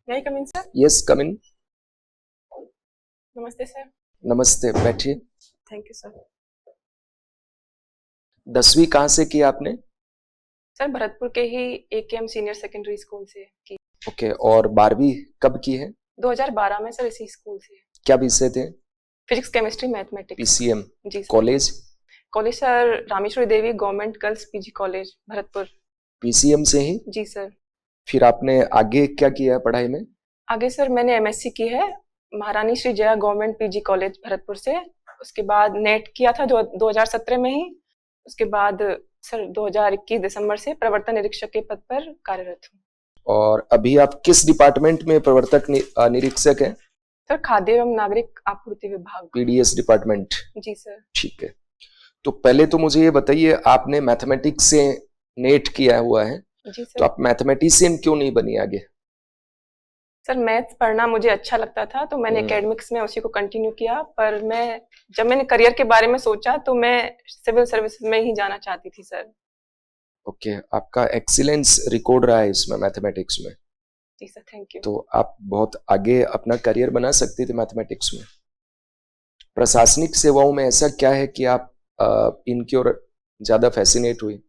May I come in, sir? Yes come in. नमस्ते sir. नमस्ते, बैठिए। Thank you sir. 10वीं कहाँ से की आपने? सर भरतपुर के ही AKM सीनियर सेकेंडरी स्कूल से की। ओके, और 12वीं कब की है? 2012 में सर इसी स्कूल से। क्या विषय थे? Physics, chemistry, mathematics. PCM। जी sir. College? College sir Rameshwari Devi government girls PG college Bharatpur. PCM से ही? जी सर। फिर आपने आगे क्या किया है पढ़ाई में? आगे सर मैंने MSc की है महारानी Shri Jaya government PG college Bharatpur से। उसके बाद नेट किया था 2017 में ही। उसके बाद सर 2021 दिसंबर से प्रवर्तन निरीक्षक के पद पर कार्यरत हूँ। और अभी आप किस डिपार्टमेंट में प्रवर्तक निरीक्षक हैं? सर खाद्य एवं नागरिक आपूर्ति विभाग। PDS department. जी सर। ठीक है, तो पहले तो मुझे ये बताइए, आपने मैथमेटिक्स से नेट किया हुआ है, जी तो सर। आप मैथमेटिशियन क्यों नहीं बनी आगे? सर मैथ्स पढ़ना मुझे अच्छा लगता था तो मैंने हम्म। एकेडमिक्स में उसी को कंटिन्यू किया, पर जब मैंने करियर के बारे में सोचा तो मैं सिविल सर्विसेज में ही जाना चाहती थी सर। ओके, आपका एक्सीलेंस रिकॉर्ड रहा है इसमें मैथमेटिक्स में, जी सर, थैंक यू। तो आप बहुत आगे अपना करियर बना सकती थी मैथमेटिक्स में। प्रशासनिक सेवाओं में ऐसा क्या है कि आप इनकी ओर ज्यादा फैसिनेट हुई?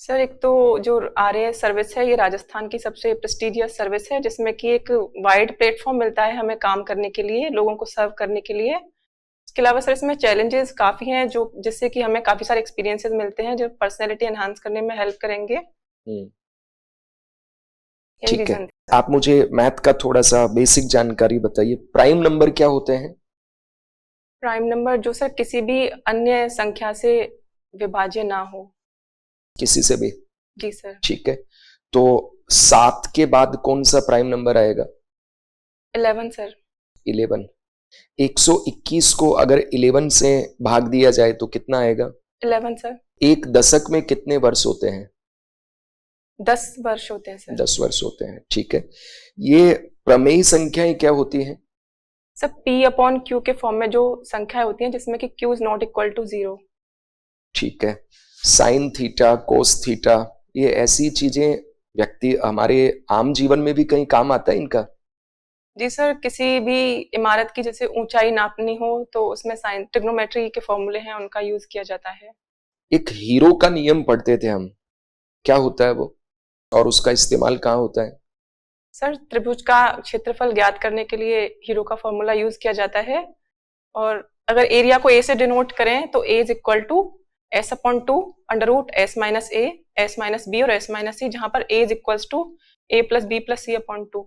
सर एक तो जो RAS सर्विस है ये राजस्थान की सबसे प्रेस्टिजियस सर्विस है, जिसमें कि एक वाइड प्लेटफॉर्म मिलता है हमें काम करने के लिए, लोगों को सर्व करने के लिए। इसके अलावा सर इसमें चैलेंजेस काफ़ी हैं जो जिससे कि हमें काफ़ी सारे एक्सपीरियंसेस मिलते हैं जो पर्सनैलिटी एनहांस करने में हेल्प करेंगे। यही ठीक है, रीजन। आप मुझे मैथ का थोड़ा सा बेसिक जानकारी बताइए। प्राइम नंबर क्या होते हैं? प्राइम नंबर जो सर किसी भी अन्य संख्या से विभाज्य ना हो। किसी से भी? जी सर। ठीक है, तो 7 के बाद कौन सा प्राइम नंबर आएगा? 11 सर। 11। 121 को अगर 11 से भाग दिया जाए तो कितना आएगा? 11 सर। एक दशक में कितने वर्ष होते हैं? 10 वर्ष होते हैं सर। 10 वर्ष होते हैं। ठीक है, ये प्रमेय संख्याएं क्या होती हैं? सर P/Q के फॉर्म में जो संख्याएं होती हैं जिसमें कि Q is not equal to 0। ठीक है, साइन थीटा, कोस थीटा, ये ऐसी चीजें व्यक्ति हमारे आम जीवन में भी कहीं काम आता है इनका? जी सर, किसी भी इमारत की जैसे ऊंचाई नापनी हो तो उसमें साइन ट्रिग्नोमेट्री के फॉर्मूले हैं उनका यूज किया जाता है। एक हीरो का नियम पढ़ते थे हम, क्या होता है वो, और उसका इस्तेमाल कहाँ होता है? सर त्रिभुज का क्षेत्रफल ज्ञात करने के लिए हीरो का फॉर्मूला यूज किया जाता है, और अगर एरिया को A से डिनोट करें तो A is equal to S/2 under root S-A, S-B और S-C, जहां पर A is equal to A+B+C/2।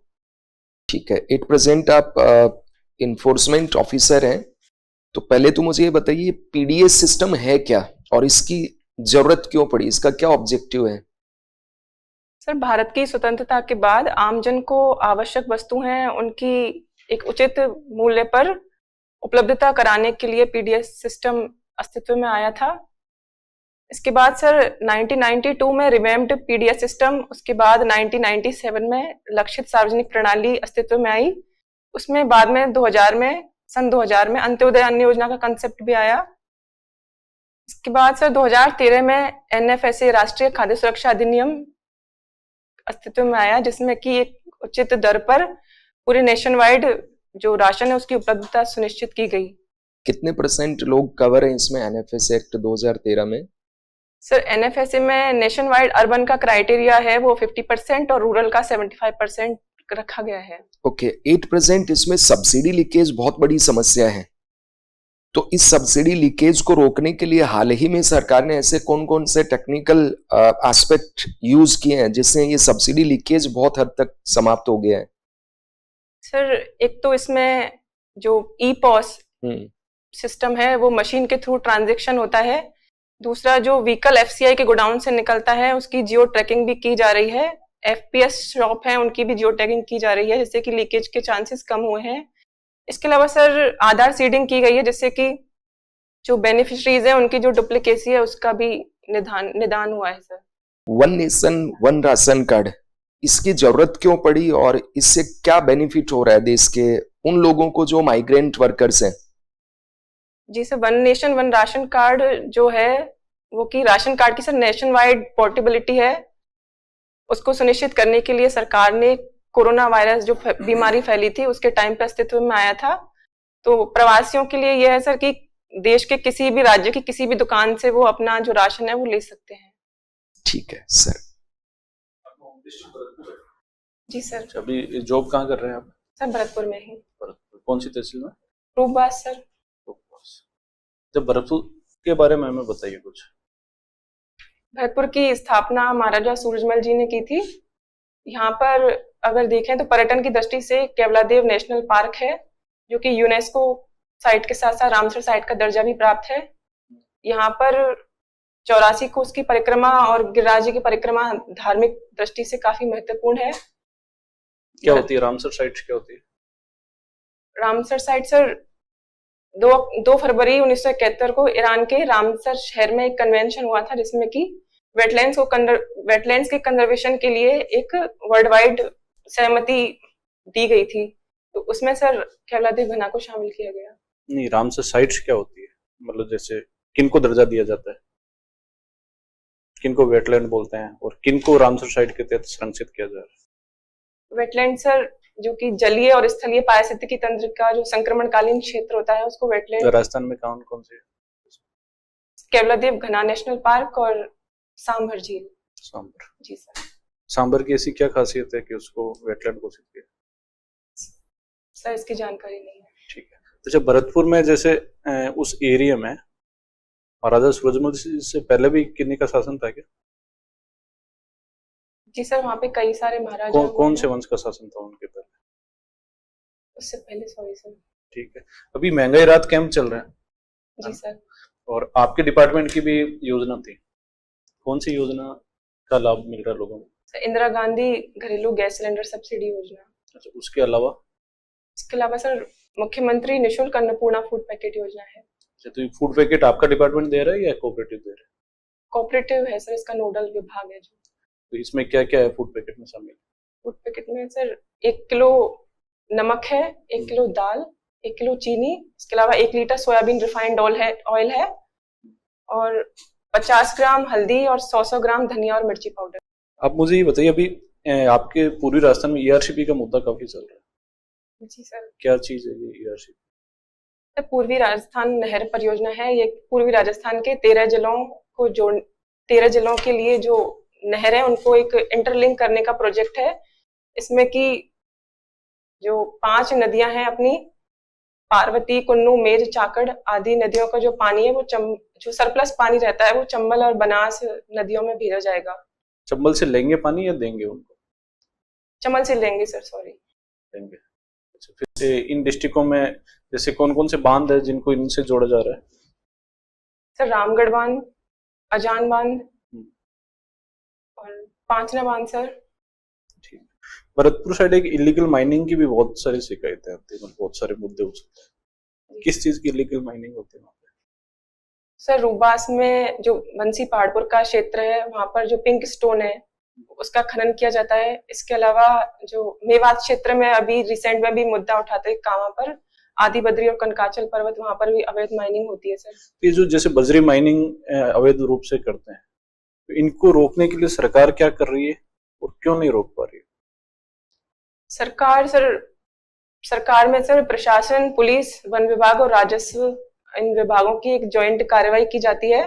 ठीक है, एट प्रेजेंट आप इन्फोर्समेंट ऑफिसर हैं, तो पहले तो मुझे ये बताइए PDS सिस्टम है क्या और इसकी जरूरत क्यों पड़ी, इसका क्या ऑब्जेक्टिव है? सर भारत की स्वतंत्रता के बाद आमजन को आवश्यक वस्तुएं उनकी एक उचित मूल्य पर उपलब्धता कराने के लिए PDS सिस्टम अस्तित्व में आया था। इसके बाद सर 1992 में रिवैम्प्ड PDS सिस्टम, उसके बाद 1997 में लक्षित सार्वजनिक प्रणाली अस्तित्व में आई। उसमें बाद में सन 2000 में अंत्योदय अन्न योजना का कंसेप्ट भी आया। इसके बाद सर 2013 में NFSA राष्ट्रीय खाद्य सुरक्षा अधिनियम अस्तित्व में आया, जिसमें कि एक उचित दर पर पूरे नेशन वाइड जो राशन है उसकी उपलब्धता सुनिश्चित की गई। कितने % लोग कवर हैं इसमें NFSA एक्ट 2013 में? सर NFSA में नेशन वाइड अर्बन का क्राइटेरिया है वो 50% और रूरल का 75% रखा गया है। ओके, 8% इसमें सब्सिडी लीकेज बहुत बड़ी समस्या है, तो इस सब्सिडी लीकेज को रोकने के लिए हाल ही में सरकार ने ऐसे कौन कौन से टेक्निकल एस्पेक्ट यूज किए हैं जिससे ये सब्सिडी लीकेज बहुत हद तक समाप्त हो गया है? सर एक तो इसमें जो EPOS सिस्टम है वो मशीन के थ्रू ट्रांजैक्शन होता है। दूसरा जो व्हीकल FCI के गोडाउन से निकलता है उसकी जियो ट्रैकिंग भी की जा रही है। FPS शॉप है उनकी भी जियो टैगिंग की जा रही है, जिससे कि लीकेज के चांसेस कम हुए हैं। इसके अलावा सर आधार सीडिंग की गई है, जिससे कि जो बेनिफिशरीज है उनकी जो डुप्लीकेसी है उसका भी निदान हुआ है sir. One nation one ration card, इसकी जरूरत क्यों पड़ी और इससे क्या बेनिफिट हो रहा है देश के उन लोगों को जो माइग्रेंट वर्कर्स हैं? जी sir, one nation one ration card जो है वो कि राशन कार्ड की सर नेशन वाइड पोर्टेबिलिटी है, उसको सुनिश्चित करने के लिए सरकार ने कोरोना वायरस जो बीमारी फैली थी उसके टाइम पे अस्तित्व में आया था। तो प्रवासियों के लिए यह है सर कि देश के किसी भी राज्य की किसी भी दुकान से वो अपना जो राशन है वो ले सकते हैं। ठीक है सर। जी सर। अभी जॉब कहाँ कर रहे हैं आप? सर भरतपुर में ही। भरतपुर कौन सी तहसील में? रूपबास सर। रूपबास। जब भरतपुर के बारे में हमें बताइए कुछ। भरतपुर की स्थापना महाराजा सूरजमल जी ने की थी। यहाँ पर अगर देखें तो पर्यटन की दृष्टि से केवलादेव नेशनल पार्क है जो कि यूनेस्को साइट के साथ साथ रामसर साइट का दर्जा भी प्राप्त है। यहाँ पर 84 कोस की परिक्रमा और गिरिराज जी की परिक्रमा धार्मिक दृष्टि से काफी महत्वपूर्ण है। क्या होती है रामसर साइट? क्या होती है रामसर साइट सर? 2 फरवरी 1971 को ईरान के रामसर शहर में एक कन्वेंशन हुआ था जिसमें कि वेटलैंड्स के कंजर्वेशन के लिए एक वर्ल्ड वाइड सहमति दी गई थी। तो उसमें सर केवलादेव घना को शामिल किया गया। नहीं, रामसर साइट्स क्या होती है? मतलब जैसे किनको दर्जा दिया जाता है, किनको वेटलैंड बोलते हैं और किनको रामसर साइट के तहत संरक्षित किया जा रहा है? वेटलैंड सर जो कि जलीय और स्थलीय पारिस्थितिकी तंत्र का जो संक्रमणकालीन क्षेत्र होता है उसको वेटलैंड। राजस्थान में कौन कौन से? केवलादेव घना नेशनल पार्क और सांभर झील। सांभर। जी सर। सांभर की ऐसी क्या खासियत है कि उसको वेटलैंड घोषित किया? सर इसकी जानकारी नहीं है। ठीक है। तो जब भरतपुर में जैसे उस एरिया में महाराजा सूरजमल से पहले भी किन्हीं का शासन था क्या? जी सर, वहाँ पे कई सारे महाराजा। कौन से वंश का शासन था उनके पहले? उससे पहले, सॉरी सर। ठीक है। अभी महंगाई राहत कैंप चल रहे हैं। जी सर। और आपके डिपार्टमेंट की भी योजना थी, कौन सी योजना का लाभ मिल रहा है लोगों को? इंदिरा गांधी घरेलू गैस सिलेंडर सब्सिडी योजना। अच्छा, उसके अलावा? इसके अलावा सर मुख्यमंत्री निःशुल्क अन्नपूर्णा फूड पैकेट योजना है। अच्छा, तो ये फूड पैकेट आपका डिपार्टमेंट दे रहा है या कोऑपरेटिव दे रहा है? कोऑपरेटिव है सर, इसका नोडल विभाग है जो। तो इसमें क्या क्या है फूड पैकेट में शामिल? फूड पैकेट में सर 1 किलो नमक है, 1 किलो दाल, 1 किलो चीनी, इसके अलावा 1 लीटर सोयाबीन रिफाइंड ऑयल है और 50 ग्राम हल्दी और 100 ग्राम धनिया और मिर्ची पाउडर। आप मुझे ये बताइए, अभी आपके पूर्वी राजस्थान में ईआरसीपी का मुद्दा काफी चल रहा है। जी सर। क्या चीज है ये ईआरसीपी? पूर्वी राजस्थान नहर परियोजना है। ये पूर्वी राजस्थान के 13 जिलों को जोड़ 13 जिलों के लिए जो नहर है उनको एक इंटरलिंक करने का प्रोजेक्ट है। इसमें कि जो 5 नदियां हैं अपनी, पार्वती, कुन्नू, मेज, चाकड़ आदि नदियों का जो पानी है वो जो सरप्लस पानी रहता है वो चंबल और बनास नदियों में भेजा जाएगा। चंबल से लेंगे पानी या देंगे उनको? चंबल से लेंगे सर, सॉरी लेंगे। अच्छा, फिर इन डिस्ट्रिक्टों में जैसे कौन कौन से बांध है जिनको इनसे जोड़ा जा रहा है? सर रामगढ़ बांध, अजान बांध और पांचना बांध सर। ठीक। भरतपुर साइड एक इलीगल माइनिंग की भी बहुत सारी शिकायतें आती है, बहुत सारे मुद्दे हो सकते हैं। किस चीज की इलीगल माइनिंग होती है वहाँ पे? सर रूबास में जो बंसी पहाड़पुर का क्षेत्र है वहां पर जो पिंक स्टोन है उसका खनन किया जाता है। इसके अलावा जो मेवात क्षेत्र में अभी रिसेंट में भी मुद्दा उठाते कांवा पर आदि बद्री और कनकाचल पर्वत, वहां पर भी अवैध माइनिंग होती है सर। ये जो जैसे बजरी माइनिंग अवैध रूप से करते हैं, तो इनको रोकने के लिए सरकार क्या कर रही है और क्यों नहीं रोक पा रही है? सरकार में सर प्रशासन, पुलिस, वन विभाग और राजस्व, इन विभागों की एक जॉइंट कार्रवाई की जाती है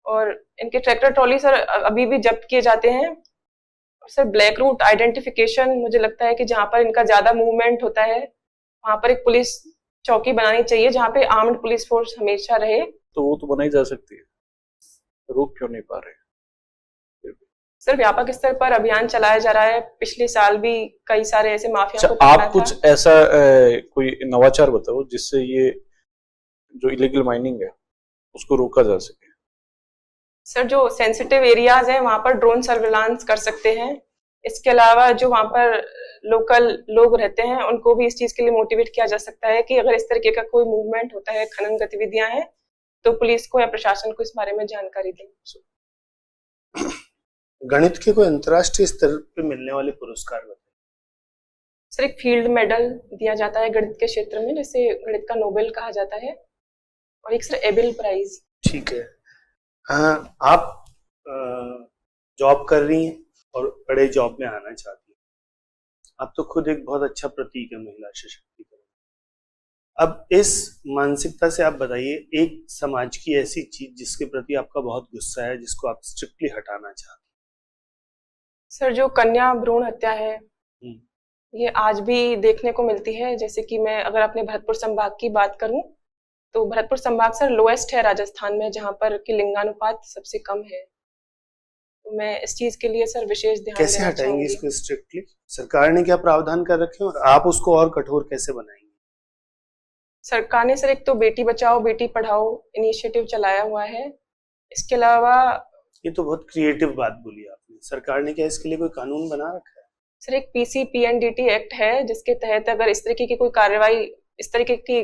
और इनके ट्रैक्टर ट्रॉली सर अभी भी जब्त किए जाते हैं। और सर ब्लैक रूट आइडेंटिफिकेशन, मुझे लगता है कि जहां पर इनका ज्यादा मूवमेंट होता है वहां पर एक पुलिस चौकी बनानी चाहिए जहां पे आर्म्ड पुलिस फोर्स हमेशा रहे। तो वो तो बनाई जा सकती है, रोक क्यों नहीं पा रहे? सर व्यापक स्तर पर अभियान चलाया जा रहा है। पिछले साल भी कई सारे ऐसे माफिया को पकड़ा था। आप कुछ ऐसा कोई नवाचार बताओ जिससे ये जो इलीगल माइनिंग है उसको रोका जा सके। सर जो सेंसिटिव एरियाज हैं वहां पर ड्रोन सर्विलांस कर सकते हैं। इसके अलावा जो वहां पर लोकल लोग रहते हैं उनको भी इस चीज के लिए मोटिवेट किया जा सकता है कि अगर इस तरीके का कोई मूवमेंट होता है, खनन गतिविधियां हैं, तो पुलिस को या प्रशासन को इस बारे में जानकारी दें। गणित के कोई अंतर्राष्ट्रीय स्तर पे मिलने वाले पुरस्कार बताइए। सर एक फील्ड मेडल दिया जाता है गणित के क्षेत्र में, जिसे गणित का नोबेल कहा जाता है, और एक सर एबेल प्राइज। ठीक है। आप जॉब कर रही हैं और बड़े जॉब में आना चाहती हैं, आप तो खुद एक बहुत अच्छा प्रतीक है महिला सशक्तिकरण। अब इस मानसिकता से आप बताइए एक समाज की ऐसी चीज जिसके प्रति आपका बहुत गुस्सा है, जिसको आप स्ट्रिक्टली हटाना चाहते सर जो कन्या भ्रूण हत्या है हैं। ये आज भी देखने को मिलती है। जैसे कि मैं अगर अपने भरतपुर संभाग की बात करूं तो भरतपुर संभाग सर लोएस्ट है राजस्थान में, जहां पर कि लिंगानुपात सबसे कम है। तो मैं इस चीज के लिए सर विशेष ध्यान कैसे देना हटाएंगे चाहूंगी। इसको स्ट्रिक्टली? सरकार ने क्या प्रावधान कर रखे हैं और आप उसको और कठोर कैसे बनाएंगे? सरकार ने सर एक तो बेटी बचाओ बेटी पढ़ाओ इनिशिएटिव चलाया हुआ है। इसके अलावा ये तो बहुत क्रिएटिव बात बोली आपने। सरकार ने क्या इसके लिए कोई कानून बना रखा है? सर एक पीसीपीएनडीटी एक्ट है जिसके तहत अगर इस तरीके की कोई कार्रवाई, इस तरीके की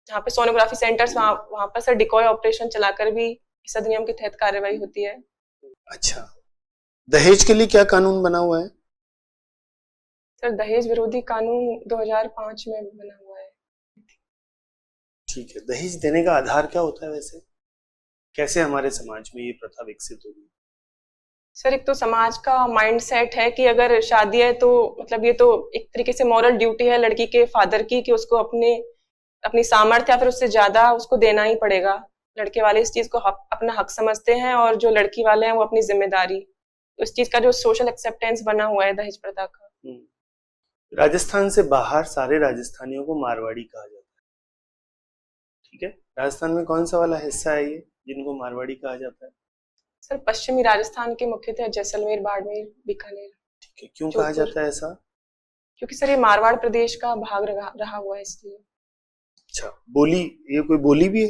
जहाँ पे सोनोग्राफी सेंटर्स वहां पर सर डिकॉय ऑपरेशन चलाकर भी इस अधिनियम के तहत कार्रवाई होती है। अच्छा, दहेज के लिए क्या कानून बना हुआ है? सर दहेज विरोधी कानून 2005 में बना हुआ है। ठीक है, दहेज देने का आधार क्या होता है वैसे? कैसे हमारे समाज में ये प्रथा विकसित होगी? सर एक तो समाज का माइंडसेट है कि अगर शादी है तो मतलब ये तो एक तरीके से मॉरल ड्यूटी है लड़की के फादर की कि उसको अपनी सामर्थ्य या फिर उससे ज्यादा उसको देना ही पड़ेगा। लड़के वाले इस चीज को अपना हक समझते हैं और जो लड़की वाले हैं वो अपनी जिम्मेदारी। तो इस चीज का जो सोशल एक्सेप्टेंस बना हुआ है दहेज प्रथा का। राजस्थान से बाहर सारे राजस्थानियों को मारवाड़ी कहा जाता है, ठीक है? राजस्थान में कौन सा वाला हिस्सा है ये जिनको मारवाड़ी कहा जाता है? सर पश्चिमी राजस्थान के मुख्यतः जैसलमेर, बाड़मेर, बीकानेर। ठीक है, क्यों कहा जाता है ऐसा? क्योंकि सर ये मारवाड़ प्रदेश का भाग रहा हुआ है इसलिए। अच्छा, बोली, ये कोई बोली भी है?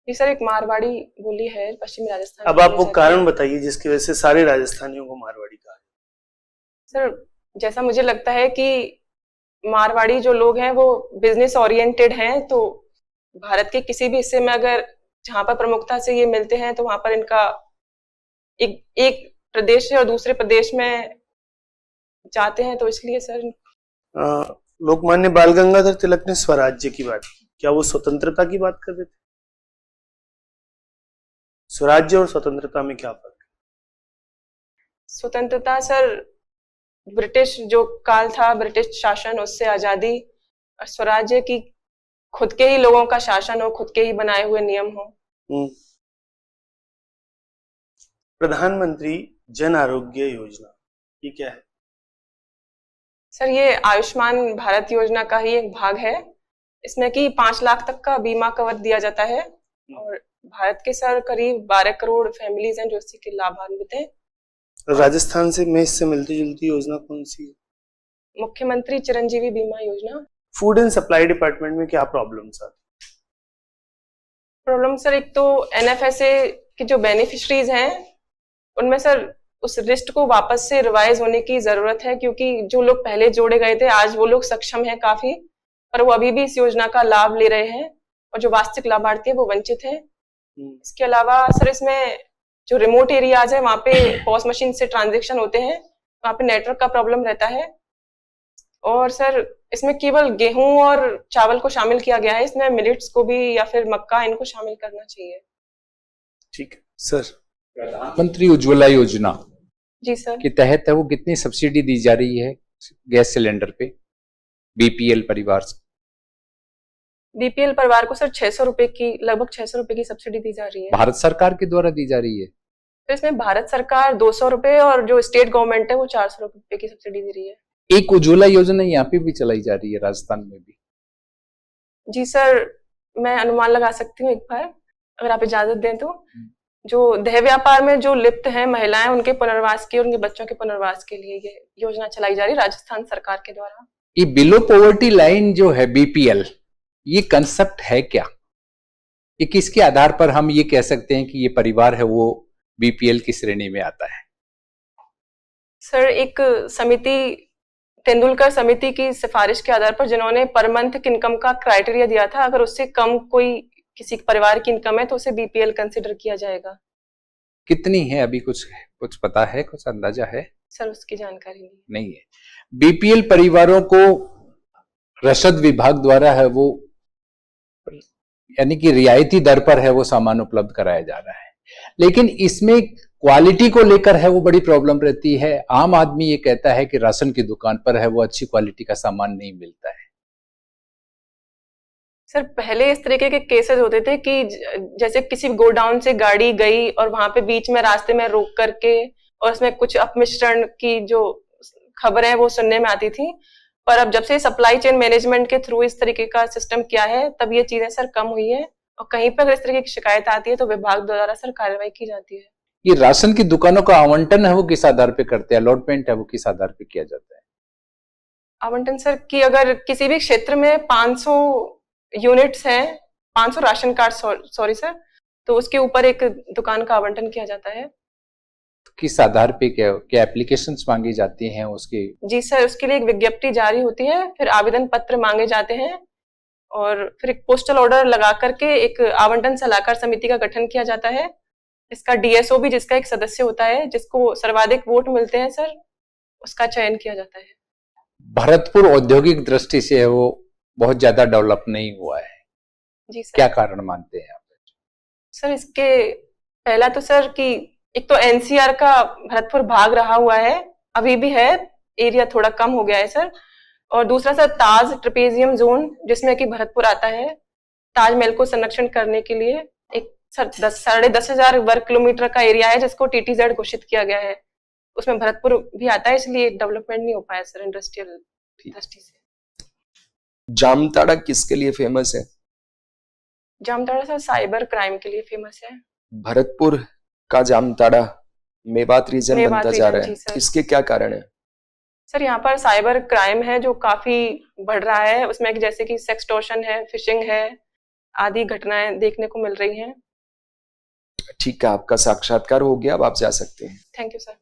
ये सर एक मारवाड़ी बोली है पश्चिमी राजस्थान। अब आप वो कारण बताइए जिसकी वजह से सारे राजस्थानियों को मारवाड़ी कहा जाता है। सर जैसा मुझे लगता है कि मारवाड़ी जो लोग हैं वो बिजनेस ओरिएंटेड हैं, तो भारत के किसी भी हिस्से में अगर जहां पर प्रमुखता से ये मिलते हैं तो वहां पर इनका एक प्रदेश से और दूसरे प्रदेश में जाते हैं, तो इसलिए सर। लोकमान्य बाल गंगाधर तिलक ने स्वराज्य की बात की, क्या वो स्वतंत्रता की बात कर रहे थे? स्वराज्य और स्वतंत्रता में क्या फर्क है? स्वतंत्रता सर ब्रिटिश जो काल था, ब्रिटिश शासन, उससे आजादी। और स्वराज्य की खुद के ही लोगों का शासन हो, खुद के ही बनाए हुए नियम हो। प्रधानमंत्री जन आरोग्य योजना ये क्या है? सर ये आयुष्मान भारत योजना का ही एक भाग है। इसमें कि 5 लाख तक का बीमा कवर दिया जाता है और भारत के सर करीब 12 करोड़ फैमिलीज हैं जो इससे के लाभान्वित हैं। राजस्थान से में इससे मिलती जुलती योजना कौन सी है? मुख्यमंत्री चिरंजीवी बीमा योजना। फूड एंड सप्लाई डिपार्टमेंट में क्या प्रॉब्लम्स आती? प्रॉब्लम सर एक तो एनएफएसए के जो बेनिफिशरीज हैं उनमें सर उस लिस्ट को वापस से रिवाइज होने की जरूरत है, क्योंकि जो लोग पहले जोड़े गए थे आज वो लोग सक्षम हैं काफी, पर वो अभी भी इस योजना का लाभ ले रहे हैं और जो वास्तविक लाभार्थी है वो वंचित है। इसके अलावा सर इसमें जो रिमोट एरियाज है वहां पे पॉस मशीन से ट्रांजेक्शन होते हैं, वहां पे नेटवर्क का प्रॉब्लम रहता है। और सर इसमें केवल गेहूं और चावल को शामिल किया गया है, इसमें मिलेट्स को भी या फिर मक्का इनको शामिल करना चाहिए। ठीक है सर। प्रधानमंत्री उज्ज्वला योजना जी सर के तहत है वो कितनी सब्सिडी दी जा रही है गैस सिलेंडर पे बीपीएल परिवार से? बीपीएल परिवार को सर 600 रुपए की, लगभग 600 रुपए की सब्सिडी दी जा रही है। भारत सरकार के द्वारा दी जा रही है? तो इसमें भारत सरकार 200 रुपए और जो स्टेट गवर्नमेंट है वो 400 रुपए की सब्सिडी दे रही है। एक उज्ज्वला योजना यहाँ पे भी चलाई जा रही है राजस्थान में भी? जी सर, मैं अनुमान लगा सकती हूँ एक बार अगर आप इजाजत दें तो। जो देह व्यापार में जो लिप्त हैं महिलाएं, उनके पुनर्वास के और उनके बच्चों के पुनर्वास के लिए ये योजना चलाई जा रही है राजस्थान सरकार के द्वारा। ये बिलो पॉवर्टी लाइन जो है बीपीएल, ये कंसेप्ट है क्या? ये किसके आधार पर हम ये कह सकते हैं कि ये परिवार है वो बीपीएल की श्रेणी में आता है? सर एक समिति, तेंदुलकर समिति की सिफारिश के आधार पर, जिन्होंने पर मंथ इनकम का क्राइटेरिया दिया था, अगर उससे कम कोई किसी परिवार की इनकम है तो उसे बीपीएल कंसिडर किया जाएगा। कितनी है अभी कुछ पता है, कुछ अंदाजा है? सर उसकी जानकारी नहीं है। बीपीएल परिवारों को रसद विभाग द्वारा है वो यानी कि रियायती दर पर है वो सामान उपलब्ध कराया जा रहा है, लेकिन इसमें क्वालिटी को लेकर है वो बड़ी प्रॉब्लम रहती है। आम आदमी ये कहता है कि राशन की दुकान पर है वो अच्छी क्वालिटी का सामान नहीं मिलता है। सर पहले इस तरीके के केसेस होते थे कि जैसे किसी गोडाउन से गाड़ी गई और वहां पे बीच में रास्ते में रोक करके और उसमें कुछ अपमिश्रण की जो खबरें हैं वो सुनने में आती थी, पर अब जब से सप्लाई चेन मैनेजमेंट के थ्रू इस तरीके का सिस्टम किया है तब ये चीजें सर कम हुई है और कहीं पर अगर इस तरीके की शिकायत आती है तो विभाग द्वारा सर कार्रवाई की जाती है। ये राशन की दुकानों का आवंटन है वो किस आधार पे करते हैं, अलॉटमेंट है वो किस आधार पे किया जाता है? आवंटन सर कि अगर किसी भी क्षेत्र में 500 यूनिट्स हैं, 500 राशन कार्ड, सॉरी सर, तो उसके ऊपर एक दुकान का आवंटन किया जाता है। किस आधार पे क्या एप्लीकेशंस मांगी जाती हैं उसकी? जी सर, उसके लिए एक विज्ञप्ति जारी होती है, फिर आवेदन पत्र मांगे जाते हैं और फिर एक पोस्टल ऑर्डर लगा करके एक आवंटन सलाहकार समिति का गठन किया जाता है। इसका डीएसओ भी जिसका एक सदस्य होता है, जिसको सर्वाधिक वोट मिलते हैं सर, उसका चयन किया जाता है। भरतपुर औद्योगिक दृष्टि से वो बहुत ज्यादा डेवलप नहीं हुआ है। जी सर। क्या कारण मानते हैं आप? सर इसके पहला तो सर कि एक तो एनसीआर का भरतपुर भाग रहा हुआ है, अभी भी है, एरिया थोड़ा कम हो गया है सर। और दूसरा सर ताज ट्रेपेजियम जोन जिसमें कि भरतपुर आता है, ताजमहल को संरक्षण करने के लिए एक सर 10,500 वर्ग किलोमीटर का एरिया है जिसको टीटीजेड घोषित किया गया है, उसमें भरतपुर भी आता है, इसलिए डेवलपमेंट नहीं हो पाया सर इंडस्ट्रियल दृष्टि से। जामताड़ा किसके लिए फेमस है? जामताड़ा सर साइबर क्राइम के लिए फेमस है। भरतपुर का जामताड़ा मेवात रीजन बनता जा रहा है, इसके क्या कारण है? सर यहाँ पर साइबर क्राइम है जो काफी बढ़ रहा है, उसमें जैसे कि सेक्सटॉर्शन है, फिशिंग है, आदि घटनाएं देखने को मिल रही हैं। ठीक है, आपका साक्षात्कार हो गया, अब आप जा सकते हैं। Thank you sir.